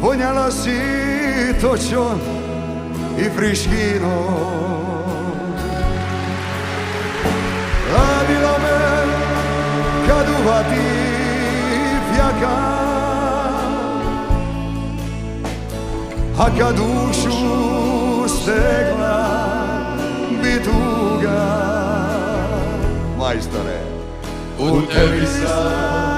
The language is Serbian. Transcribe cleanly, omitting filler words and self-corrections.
Vonjala si točon i friškino. Radila me kad uvati fjaka, a kad dušu stegla bi tuga. Majstore, u tebi sam